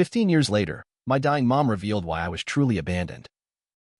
15 years later, my dying mom revealed why I was truly abandoned.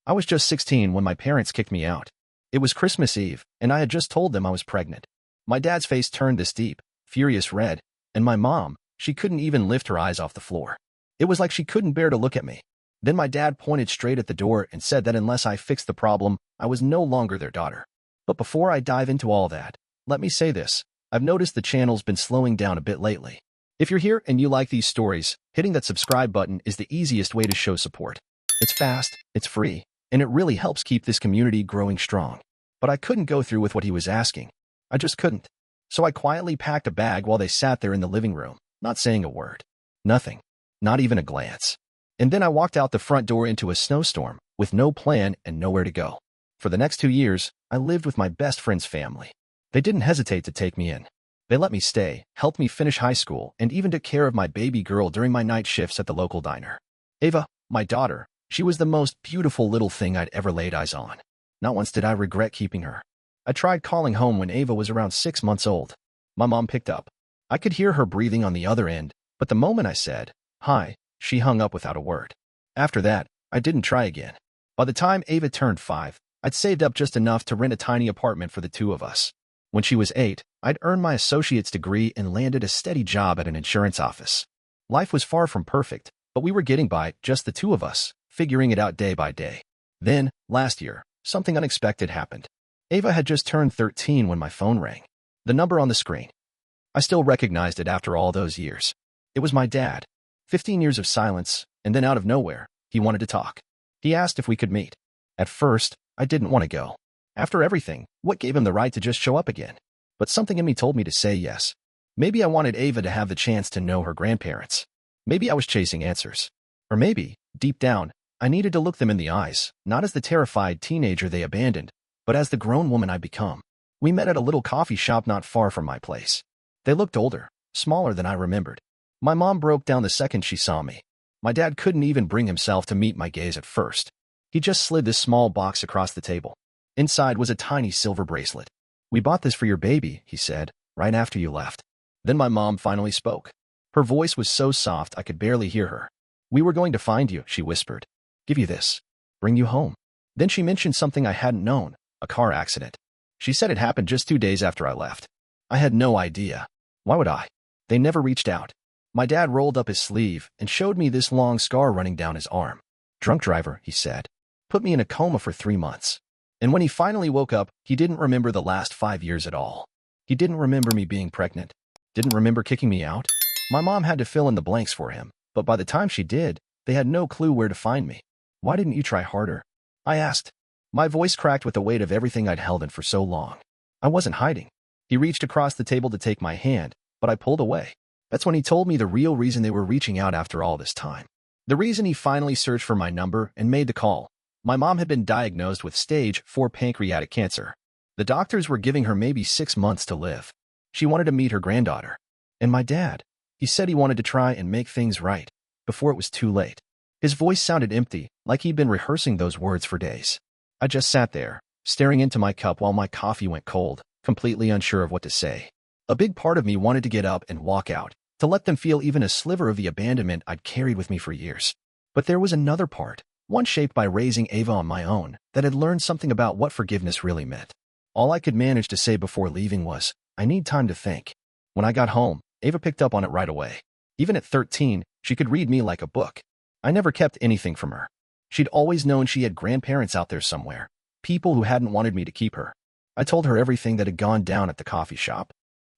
I was just 16 when my parents kicked me out. It was Christmas Eve, and I had just told them I was pregnant. My dad's face turned this deep, furious red, and my mom, she couldn't even lift her eyes off the floor. It was like she couldn't bear to look at me. Then my dad pointed straight at the door and said that unless I fixed the problem, I was no longer their daughter. But before I dive into all that, let me say this. I've noticed the channel's been slowing down a bit lately. If you're here and you like these stories, hitting that subscribe button is the easiest way to show support. It's fast, it's free, and it really helps keep this community growing strong. But I couldn't go through with what he was asking. I just couldn't. So I quietly packed a bag while they sat there in the living room, not saying a word. Nothing. Not even a glance. And then I walked out the front door into a snowstorm, with no plan and nowhere to go. For the next 2 years, I lived with my best friend's family. They didn't hesitate to take me in. They let me stay, helped me finish high school, and even took care of my baby girl during my night shifts at the local diner. Ava, my daughter, she was the most beautiful little thing I'd ever laid eyes on. Not once did I regret keeping her. I tried calling home when Ava was around 6 months old. My mom picked up. I could hear her breathing on the other end, but the moment I said, "Hi," she hung up without a word. After that, I didn't try again. By the time Ava turned 5, I'd saved up just enough to rent a tiny apartment for the two of us. When she was 8, I'd earned my associate's degree and landed a steady job at an insurance office. Life was far from perfect, but we were getting by, just the two of us, figuring it out day by day. Then, last year, something unexpected happened. Ava had just turned 13 when my phone rang. The number on the screen. I still recognized it after all those years. It was my dad. 15 years of silence, and then out of nowhere, he wanted to talk. He asked if we could meet. At first, I didn't want to go. After everything, what gave him the right to just show up again? But something in me told me to say yes. Maybe I wanted Ava to have the chance to know her grandparents. Maybe I was chasing answers. Or maybe, deep down, I needed to look them in the eyes, not as the terrified teenager they abandoned, but as the grown woman I'd become. We met at a little coffee shop not far from my place. They looked older, smaller than I remembered. My mom broke down the second she saw me. My dad couldn't even bring himself to meet my gaze at first. He just slid this small box across the table. Inside was a tiny silver bracelet. "We bought this for your baby," he said, "right after you left." Then my mom finally spoke. Her voice was so soft I could barely hear her. "We were going to find you," she whispered. "Give you this. Bring you home." Then she mentioned something I hadn't known, a car accident. She said it happened just 2 days after I left. I had no idea. Why would I? They never reached out. My dad rolled up his sleeve and showed me this long scar running down his arm. "Drunk driver," he said. "Put me in a coma for 3 months. And when he finally woke up, he didn't remember the last 5 years at all. He didn't remember me being pregnant. Didn't remember kicking me out. My mom had to fill in the blanks for him, but by the time she did, they had no clue where to find me. "Why didn't you try harder?" I asked. My voice cracked with the weight of everything I'd held in for so long. I wasn't hiding. He reached across the table to take my hand, but I pulled away. That's when he told me the real reason they were reaching out after all this time. The reason he finally searched for my number and made the call. My mom had been diagnosed with stage 4 pancreatic cancer. The doctors were giving her maybe 6 months to live. She wanted to meet her granddaughter. And my dad, he said he wanted to try and make things right, before it was too late. His voice sounded empty, like he'd been rehearsing those words for days. I just sat there, staring into my cup while my coffee went cold, completely unsure of what to say. A big part of me wanted to get up and walk out, to let them feel even a sliver of the abandonment I'd carried with me for years. But there was another part, one shaped by raising Ava on my own, that had learned something about what forgiveness really meant. All I could manage to say before leaving was, "I need time to think." When I got home, Ava picked up on it right away. Even at 13, she could read me like a book. I never kept anything from her. She'd always known she had grandparents out there somewhere, people who hadn't wanted me to keep her. I told her everything that had gone down at the coffee shop.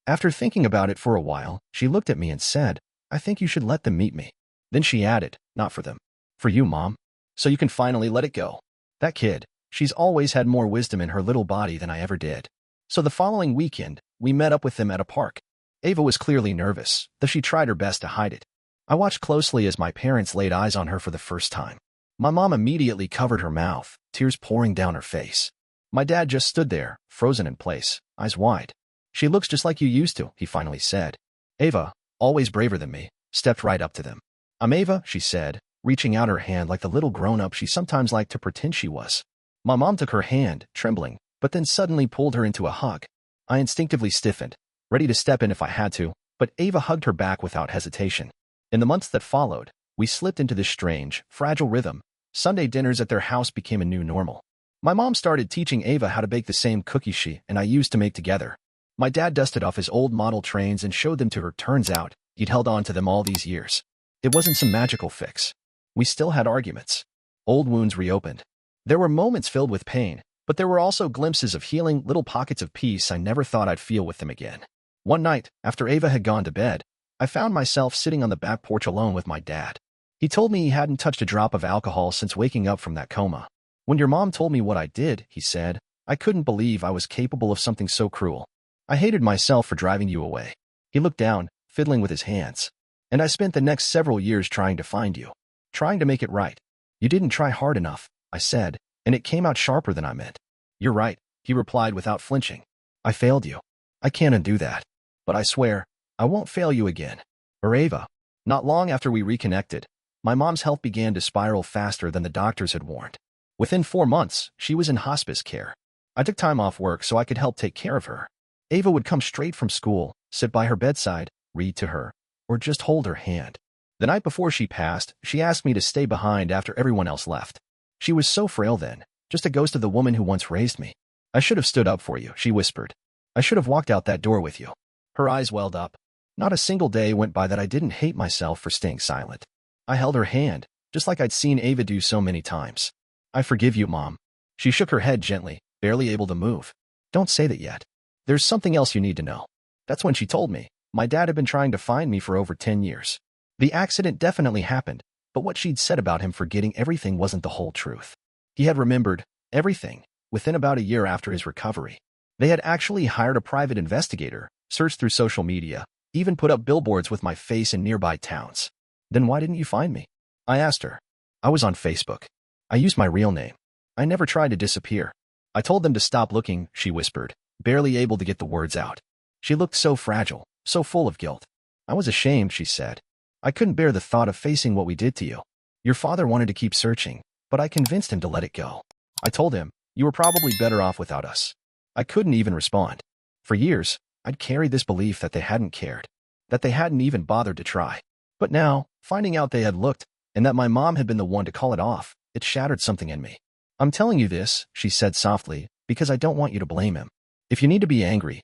After thinking about it for a while, she looked at me and said, "I think you should let them meet me." Then she added, "Not for them. For you, Mom. So you can finally let it go." That kid, she's always had more wisdom in her little body than I ever did. So the following weekend, we met up with them at a park. Ava was clearly nervous, though she tried her best to hide it. I watched closely as my parents laid eyes on her for the first time. My mom immediately covered her mouth, tears pouring down her face. My dad just stood there, frozen in place, eyes wide. "She looks just like you used to," he finally said. Ava, always braver than me, stepped right up to them. "I'm Ava," she said, reaching out her hand like the little grown-up she sometimes liked to pretend she was. My mom took her hand, trembling, but then suddenly pulled her into a hug. I instinctively stiffened, ready to step in if I had to, but Ava hugged her back without hesitation. In the months that followed, We slipped into this strange, fragile rhythm. Sunday dinners at their house became a new normal. My mom started teaching Ava how to bake the same cookies she and I used to make together. My dad dusted off his old model trains and showed them to her. Turns out, he'd held on to them all these years. It wasn't some magical fix. We still had arguments. Old wounds reopened. There were moments filled with pain, but there were also glimpses of healing, little pockets of peace I never thought I'd feel with them again. One night, after Ava had gone to bed, I found myself sitting on the back porch alone with my dad. He told me he hadn't touched a drop of alcohol since waking up from that coma. When your mom told me what I did, he said, I couldn't believe I was capable of something so cruel. I hated myself for driving you away. He looked down, fiddling with his hands. And I spent the next several years trying to find you. Trying to make it right. You didn't try hard enough, I said, and it came out sharper than I meant. You're right, he replied without flinching. I failed you. I can't undo that. But I swear, I won't fail you again. Or Ava. Not long after we reconnected, my mom's health began to spiral faster than the doctors had warned. Within 4 months, she was in hospice care. I took time off work so I could help take care of her. Ava would come straight from school, sit by her bedside, read to her, or just hold her hand. The night before she passed, she asked me to stay behind after everyone else left. She was so frail then, just a ghost of the woman who once raised me. I should have stood up for you, she whispered. I should have walked out that door with you. Her eyes welled up. Not a single day went by that I didn't hate myself for staying silent. I held her hand, just like I'd seen Ava do so many times. I forgive you, Mom. She shook her head gently, barely able to move. Don't say that yet. There's something else you need to know. That's when she told me. My dad had been trying to find me for over 10 years. The accident definitely happened, but what she'd said about him forgetting everything wasn't the whole truth. He had remembered everything within about a year after his recovery. They had actually hired a private investigator, searched through social media, even put up billboards with my face in nearby towns. Then why didn't you find me? I asked her. I was on Facebook. I used my real name. I never tried to disappear. I told them to stop looking, she whispered, barely able to get the words out. She looked so fragile, so full of guilt. I was ashamed, she said. I couldn't bear the thought of facing what we did to you. Your father wanted to keep searching, but I convinced him to let it go. I told him, you were probably better off without us. I couldn't even respond. For years, I'd carried this belief that they hadn't cared, that they hadn't even bothered to try. But now, finding out they had looked, and that my mom had been the one to call it off, it shattered something in me. I'm telling you this, she said softly, because I don't want you to blame him. If you need to be angry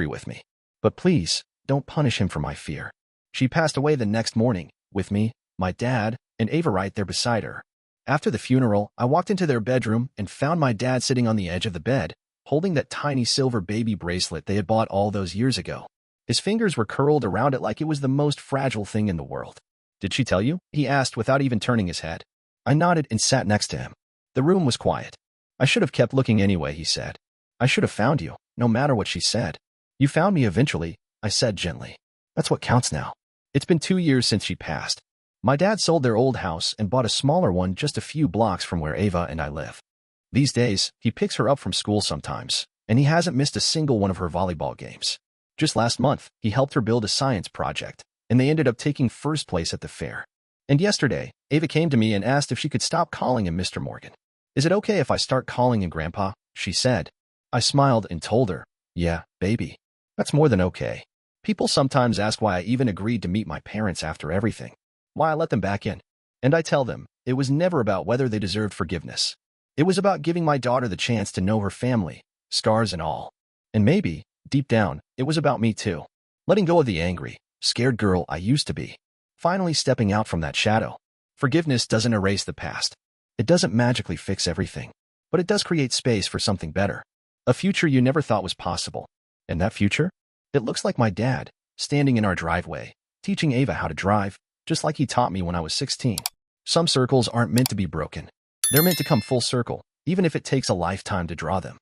with me. But please, don't punish him for my fear. She passed away the next morning, with me, my dad, and Ava right there beside her. After the funeral, I walked into their bedroom and found my dad sitting on the edge of the bed, holding that tiny silver baby bracelet they had bought all those years ago. His fingers were curled around it like it was the most fragile thing in the world. Did she tell you? He asked without even turning his head. I nodded and sat next to him. The room was quiet. I should have kept looking anyway, he said. I should have found you, no matter what she said. You found me eventually, I said gently. That's what counts now. It's been 2 years since she passed. My dad sold their old house and bought a smaller one just a few blocks from where Ava and I live. These days, he picks her up from school sometimes, and he hasn't missed a single one of her volleyball games. Just last month, he helped her build a science project, and they ended up taking first place at the fair. And yesterday, Ava came to me and asked if she could stop calling him Mr. Morgan. Is it okay if I start calling him Grandpa? She said. I smiled and told her, yeah, baby. That's more than okay. People sometimes ask why I even agreed to meet my parents after everything. Why I let them back in. And I tell them, it was never about whether they deserved forgiveness. It was about giving my daughter the chance to know her family, scars and all. And maybe, deep down, it was about me too. Letting go of the angry, scared girl I used to be. Finally stepping out from that shadow. Forgiveness doesn't erase the past. It doesn't magically fix everything. But it does create space for something better. A future you never thought was possible. And that future? It looks like my dad, standing in our driveway, teaching Ava how to drive, just like he taught me when I was 16. Some circles aren't meant to be broken. They're meant to come full circle, even if it takes a lifetime to draw them.